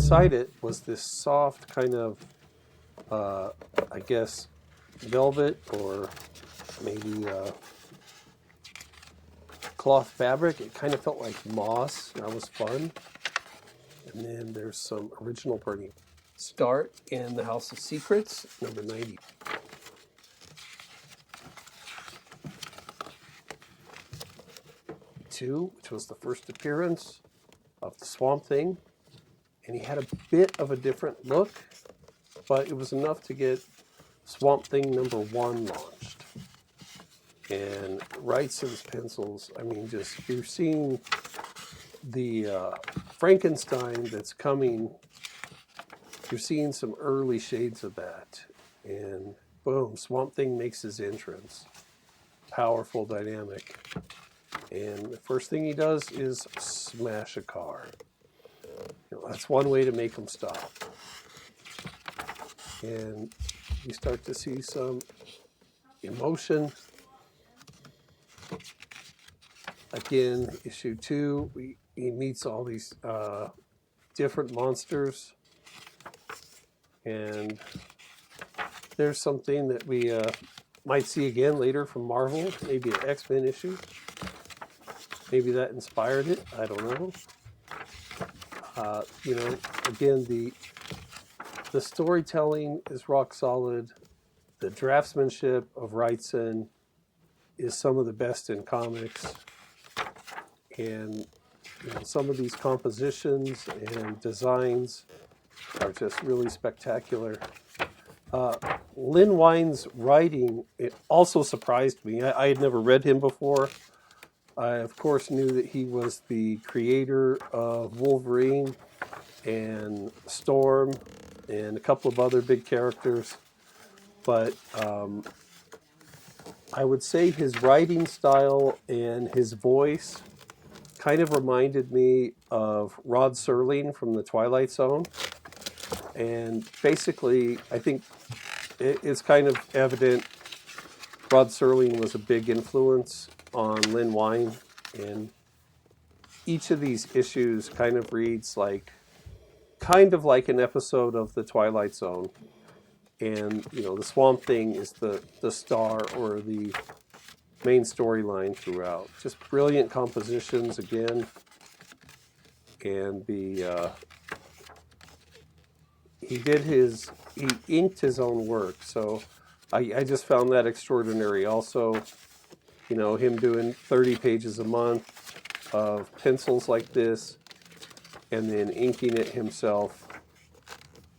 inside it was this soft kind of, I guess, velvet or maybe cloth fabric. It kind of felt like moss. That was fun. And then there's some original Bernie. Start in the House of Secrets, number 90. Which was the first appearance of the Swamp Thing. And he had a bit of a different look, but it was enough to get Swamp Thing number 1 launched. And Wrightson's pencils, I mean, just you're seeing the Frankenstein that's coming. You're seeing some early shades of that. And boom, Swamp Thing makes his entrance. Powerful, dynamic. And the first thing he does is smash a car. That's one way to make him stop. And you start to see some emotion. Again, issue 2, he meets all these different monsters. And there's something that we might see again later from Marvel, maybe an X-Men issue. Maybe that inspired it. I don't know. Again, the storytelling is rock solid. The draftsmanship of Wrightson is some of the best in comics. And some of these compositions and designs are just really spectacular. Lynn Wein's writing, it also surprised me. I had never read him before. I, of course, knew that he was the creator of Wolverine and Storm and a couple of other big characters. But I would say his writing style and his voice kind of reminded me of Rod Serling from the Twilight Zone. And basically, I think it's kind of evident Rod Serling was a big influence on Lynn Wein, and each of these issues kind of reads like an episode of the Twilight Zone. And the Swamp Thing is the star or the main storyline throughout. Just brilliant compositions again, and he inked his own work, so I just found that extraordinary. Also, him doing 30 pages a month of pencils like this and then inking it himself.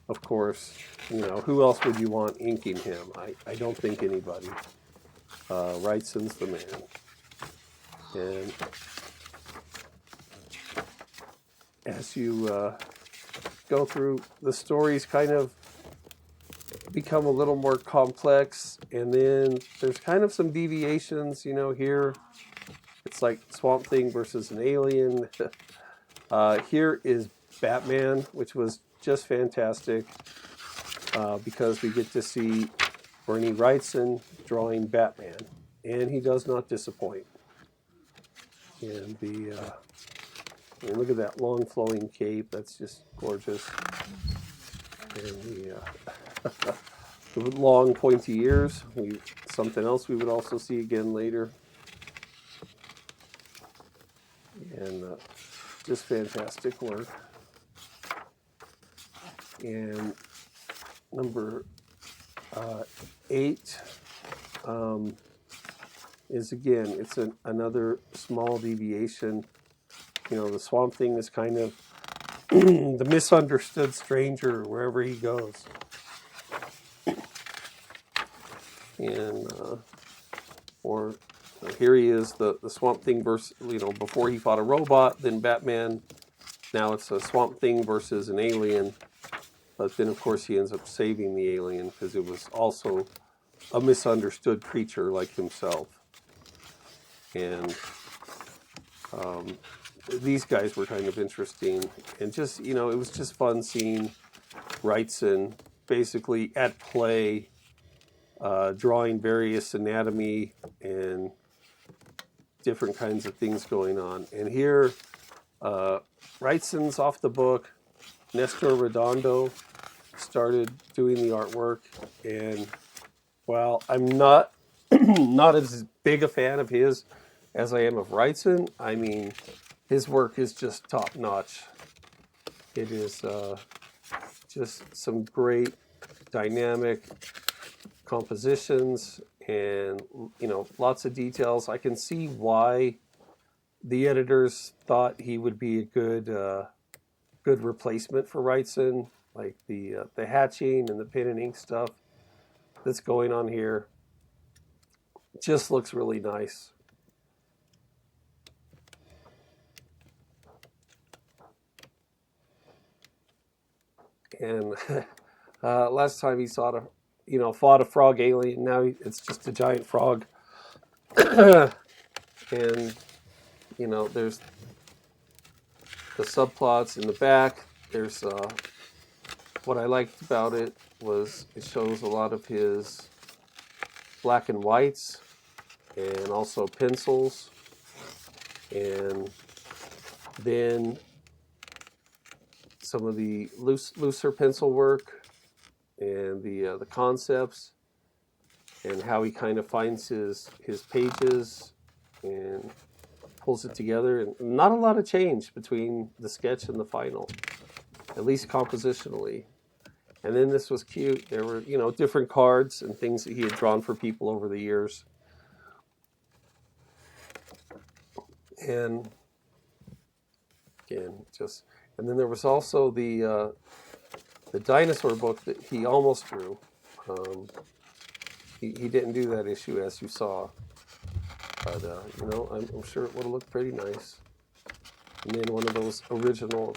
Of course, who else would you want inking him? I don't think anybody. Wrightson's the man. And as you go through, the stories kind of become a little more complex, and then there's kind of some deviations. Here it's like Swamp Thing versus an alien. Here is Batman, which was just fantastic because we get to see Bernie Wrightson drawing Batman, and he does not disappoint. And look at that long flowing cape, that's just gorgeous. And the long pointy ears, something else we would also see again later. And just fantastic work. And number 8 is, again, it's another small deviation. The Swamp Thing is kind of the misunderstood stranger wherever he goes. And here he is, the Swamp Thing versus, before he fought a robot, then Batman. Now it's a Swamp Thing versus an alien. But then, of course, he ends up saving the alien because it was also a misunderstood creature like himself. And these guys were kind of interesting. And just, it was just fun seeing Wrightson basically at play, drawing various anatomy and different kinds of things going on. And here, Wrightson's off the book. Nestor Redondo started doing the artwork, and while I'm not not as big a fan of his as I am of Wrightson, I mean, his work is just top notch. It is just some great dynamic compositions, and lots of details. I can see why the editors thought he would be a good replacement for Wrightson, like the hatching and the pen and ink stuff that's going on here. Just looks really nice. And last time he fought a frog alien. Now it's just a giant frog. And there's the subplots in the back. There's what I liked about it was it shows a lot of his black and whites, and also pencils, and then some of the looser pencil work, and the concepts, and how he kind of finds his pages and pulls it together. And not a lot of change between the sketch and the final, at least compositionally. And then this was cute. There were, different cards and things that he had drawn for people over the years. And again, and then there was also the dinosaur book that he almost drew. He didn't do that issue, as you saw, but I'm sure it would have looked pretty nice. And then one of those original